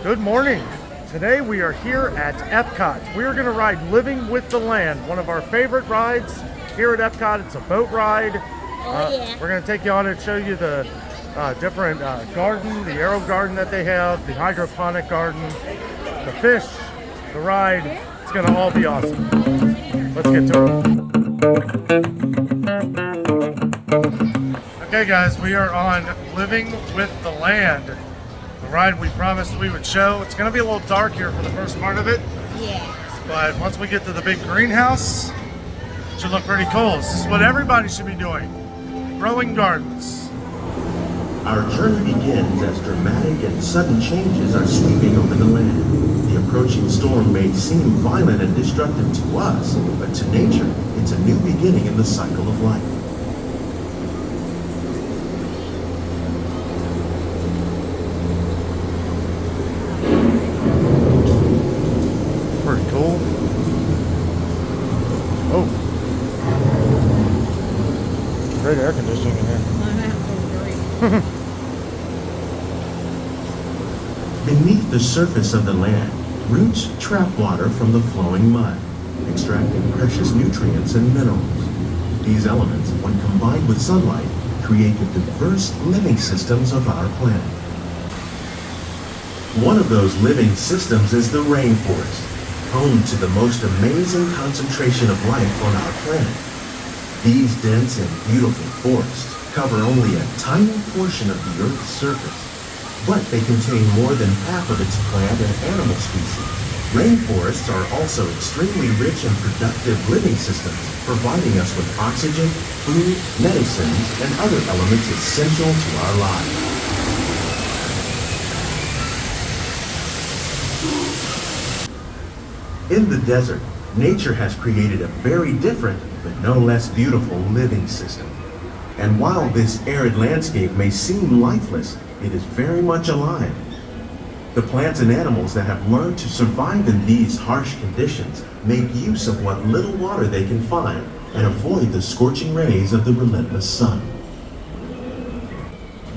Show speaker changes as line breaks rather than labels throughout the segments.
Good morning. Today we are here at Epcot. We are going to ride Living with the Land, one of our favorite rides here at Epcot. It's a boat ride.
Yeah.
We're going to take you on and show you the different garden, the aero garden that they have, the hydroponic garden, the fish, the ride. It's going to all be awesome. Let's get to it. Okay guys, we are on Living with the Land. The ride we promised we would show. It's going to be a little dark here for the first part of it.
Yeah.
But once we get to the big greenhouse, it should look pretty cool. This is what everybody should be doing. Growing gardens.
Our journey begins as dramatic and sudden changes are sweeping over the land. The approaching storm may seem violent and destructive to us, but to nature, it's a new beginning in the cycle of life.
Pretty cool. Oh. Great air conditioning in here.
Beneath the surface of the land, roots trap water from the flowing mud, extracting precious nutrients and minerals. These elements, when combined with sunlight, create the diverse living systems of our planet. One of those living systems is the rainforest, home to the most amazing concentration of life on our planet. These dense and beautiful forests cover only a tiny portion of the Earth's surface, but they contain more than half of its plant and animal species. Rainforests are also extremely rich and productive living systems, providing us with oxygen, food, medicines, and other elements essential to our lives. In the desert, nature has created a very different, but no less beautiful living system. And while this arid landscape may seem lifeless, it is very much alive. The plants and animals that have learned to survive in these harsh conditions make use of what little water they can find and avoid the scorching rays of the relentless sun.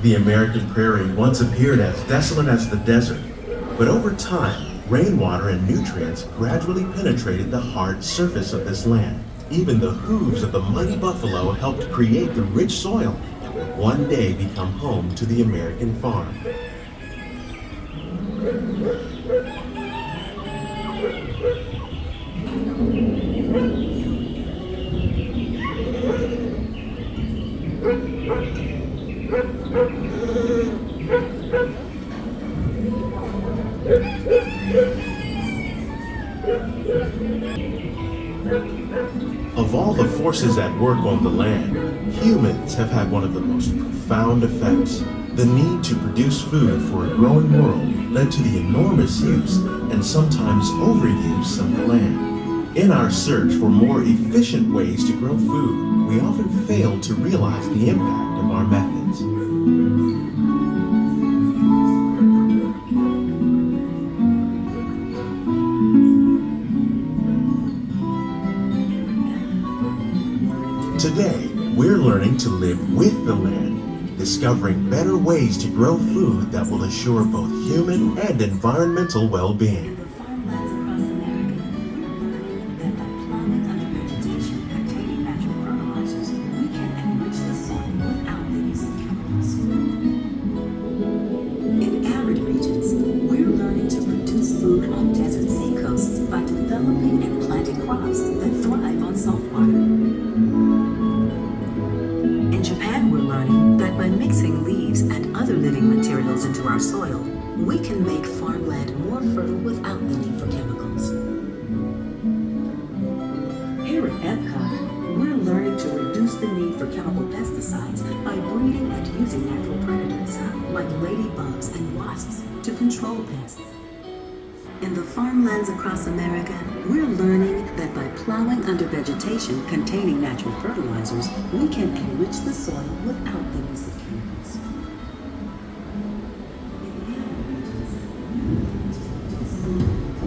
The American prairie once appeared as desolate as the desert, but over time, rainwater and nutrients gradually penetrated the hard surface of this land. Even the hooves of the mighty buffalo helped create the rich soil that will one day become home to the American farm. Of all the forces at work on the land, humans have had one of the most profound effects. The need to produce food for a growing world led to the enormous use and sometimes overuse of the land. In our search for more efficient ways to grow food, we often fail to realize the impact of our methods. Today, we're learning to live with the land, discovering better ways to grow food that will assure both human and environmental well-being.
In arid regions, we're learning to produce food on desert seacoasts by developing and planting crops that thrive on salt water. In Japan, we're learning that by mixing leaves and other living materials into our soil, we can make farmland more fertile without the need for chemicals. Here at Epcot, we're learning to reduce the need for chemical pesticides by breeding and using natural predators, like ladybugs and wasps, to control pests. In the farmlands across America, we're learning that by plowing under vegetation containing natural fertilizers, we can enrich the soil without the use of chemicals.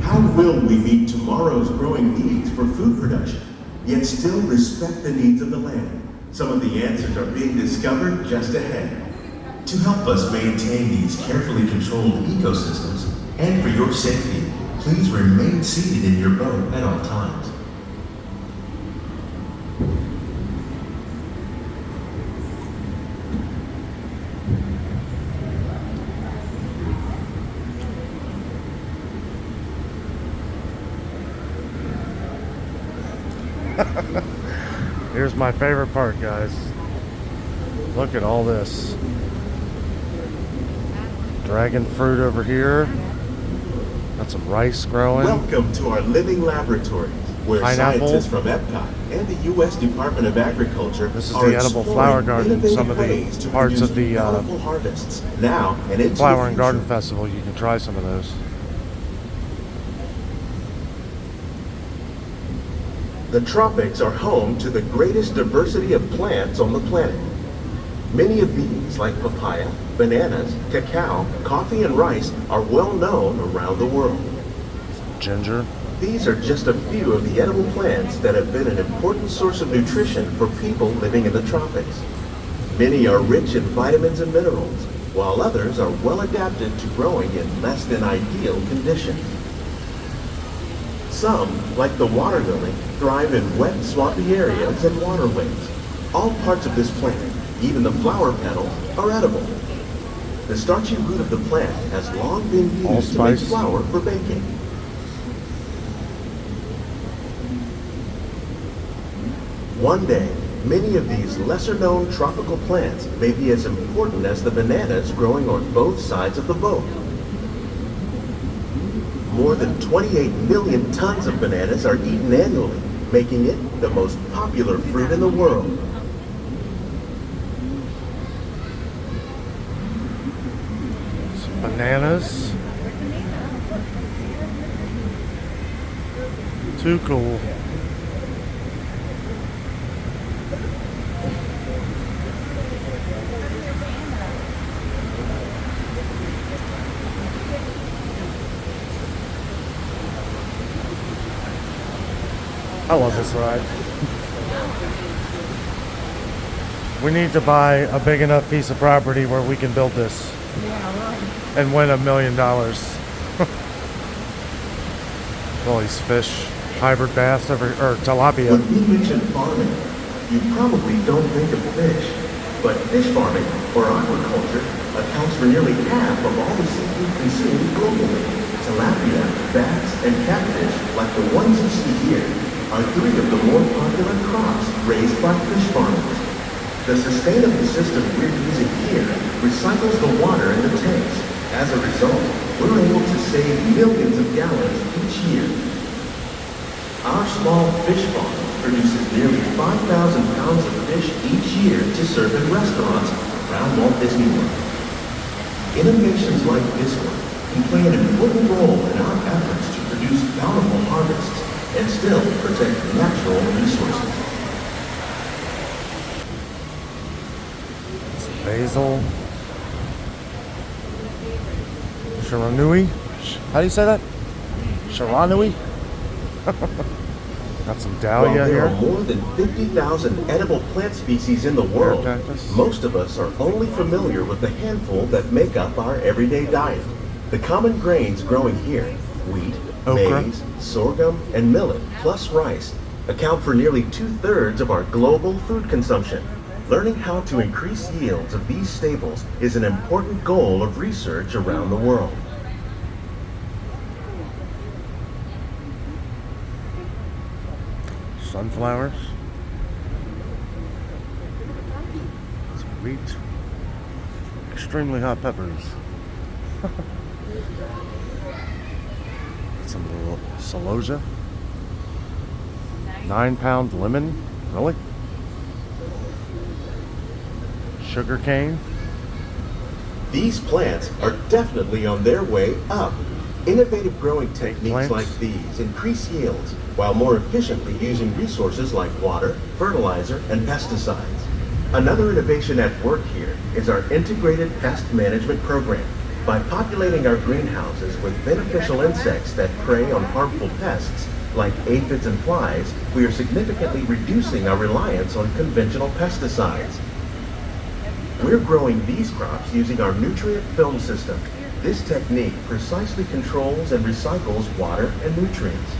How will we meet tomorrow's growing needs for food production, yet still respect the needs of the land? Some of the answers are being discovered just ahead. To help us maintain these carefully controlled ecosystems, And for your safety, please remain seated in your boat at all times.
Here's my favorite part, guys. Look at all this. Dragon fruit over here. Got some rice growing.
Welcome to our living laboratories, where
Pineapple.
scientists from Epcot and the U.S. Department of Agriculture
This is
are
the edible
exploring
flower garden.
innovative
Some of the
ways to
parts
produce
of the
bountiful harvests now and into
Flower
the
and Garden
future.
Festival. You can try some of those.
The tropics are home to the greatest diversity of plants on the planet. Many of these, like papaya, bananas, cacao, coffee, and rice, are well known around the world.
Ginger.
These are just a few of the edible plants that have been an important source of nutrition for people living in the tropics. Many are rich in vitamins and minerals, while others are well adapted to growing in less than ideal conditions. Some, like the water lily, thrive in wet, swampy areas and waterways. All parts of this plant, even the flower petals, are edible. The starchy root of the plant has long been used to make
Allspice.
flour for baking. One day, many of these lesser-known tropical plants may be as important as the bananas growing on both sides of the boat. More than 28 million tons of bananas are eaten annually, making it the most popular fruit in the world.
Some bananas. Too cool. I love this ride. We need to buy a big enough piece of property where we can build this and win $1 million. All these fish, hybrid bass, or tilapia.
When we mention farming, you probably don't think of fish. But fish farming, or aquaculture, accounts for nearly half of all the seafood consumed globally. Tilapia, bass, and catfish, like the ones you see here, are three of the more popular crops raised by fish farmers. The sustainable system we're using here recycles the water in the tanks. As a result, we're able to save millions of gallons each year. Our small fish farm produces nearly 5,000 pounds of fish each year to serve in restaurants around Walt Disney World. Innovations like this one can play an important role in our efforts to produce bountiful harvests and still protect natural resources.
Basil. Sharanui. How do you say that? Sharanui? Got some
While
dahlia
there
here.
are more than 50,000 edible plant species in the world,
Cactus.
most of us are only familiar with the handful that make up our everyday diet. The common grains growing here, wheat,
Okra.
maize, sorghum, and millet, plus rice, account for nearly 2/3 of our global food consumption. Learning how to increase yields of these staples is an important goal of research around the world.
Sunflowers. Some wheat. Extremely hot peppers. Some little celosia. 9-pound lemon. Really? Sugar cane.
These plants are definitely on their way up. Innovative growing techniques
Plants.
like these increase yields while more efficiently using resources like water, fertilizer, and pesticides. Another innovation at work here is our integrated pest management program. By populating our greenhouses with beneficial insects that prey on harmful pests, like aphids and flies, we are significantly reducing our reliance on conventional pesticides. We're growing these crops using our nutrient film system. This technique precisely controls and recycles water and nutrients.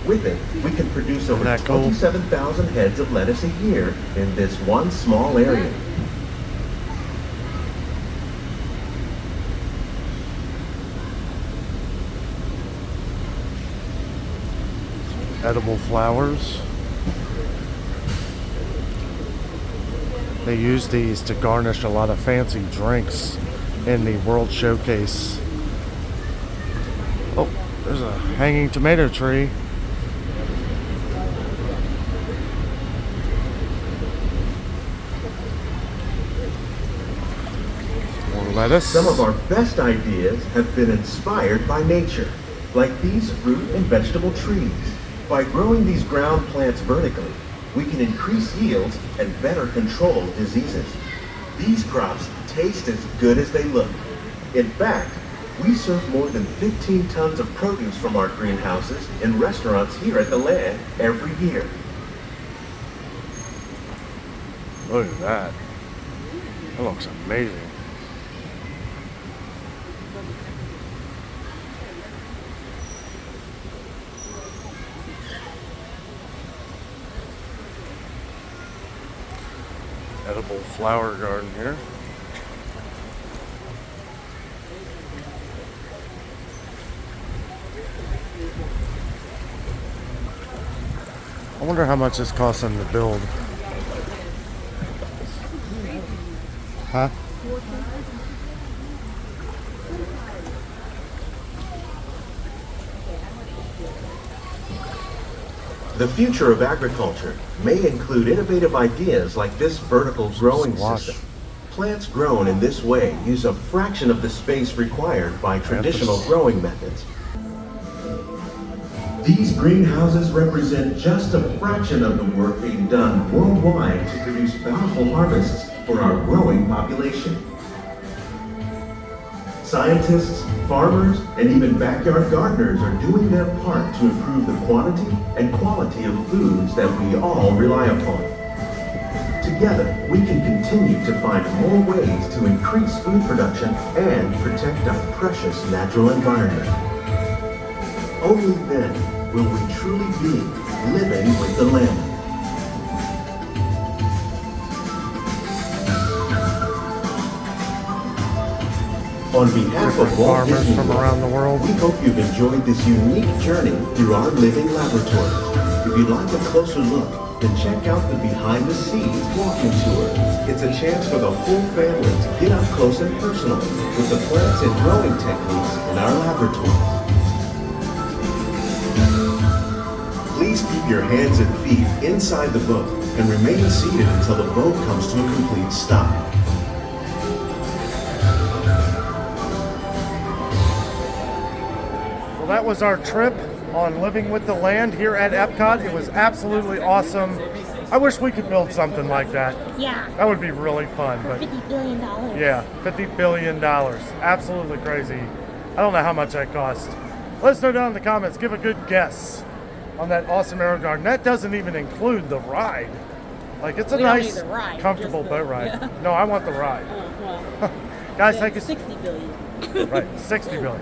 With it, we can produce over
Isn't that cool?
27,000 heads of lettuce a year in this one small area.
Edible flowers. They use these to garnish a lot of fancy drinks in the World Showcase. Oh, there's a hanging tomato tree. More lettuce.
Some of our best ideas have been inspired by nature, like these fruit and vegetable trees. By growing these ground plants vertically, we can increase yields and better control diseases. These crops taste as good as they look. In fact, we serve more than 15 tons of produce from our greenhouses in restaurants here at the land every year.
Look at that. That looks amazing. Edible flower garden here. I wonder how much this costs them to build. Huh?
The future of agriculture may include innovative ideas like this vertical growing
Squash.
system. Plants grown in this way use a fraction of the space required by traditional growing methods. These greenhouses represent just a fraction of the work being done worldwide to produce bountiful harvests for our growing population. Scientists, farmers, and even backyard gardeners are doing their part to improve the quantity and quality of foods that we all rely upon. Together, we can continue to find more ways to increase food production and protect our precious natural environment. Only then will we truly be living with the land. On behalf of Walt
Farmers
Disney
from
World,
around the world.
we hope you've enjoyed this unique journey through our living laboratory. If you'd like a closer look, then check out the behind the scenes walking tour. It's a chance for the whole family to get up close and personal with the plants and growing techniques in our laboratories. Please keep your hands and feet inside the boat and remain seated until the boat comes to a complete stop.
Well, that was our trip on Living with the Land here at Epcot. It was absolutely awesome. I wish we could build something like that.
Yeah.
That would be really fun. But
$50 billion.
yeah, $50 billion. Absolutely crazy. I don't know how much that cost. Let us know down in the comments. Give a good guess on that awesome aero garden. That doesn't even include the ride. Like, it's a
We don't
nice,
need the ride,
comfortable
just the-
boat ride.
yeah.
No, I want the ride.
Well,
Guys, thank you.
60 billion.
Right, 60 billion.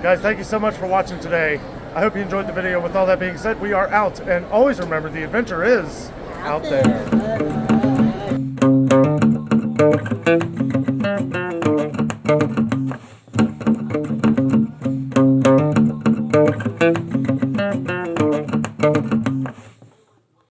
Guys, thank you so much for watching today. I hope you enjoyed the video. With all that being said, we are out. And always remember, the adventure is out there.
Bye.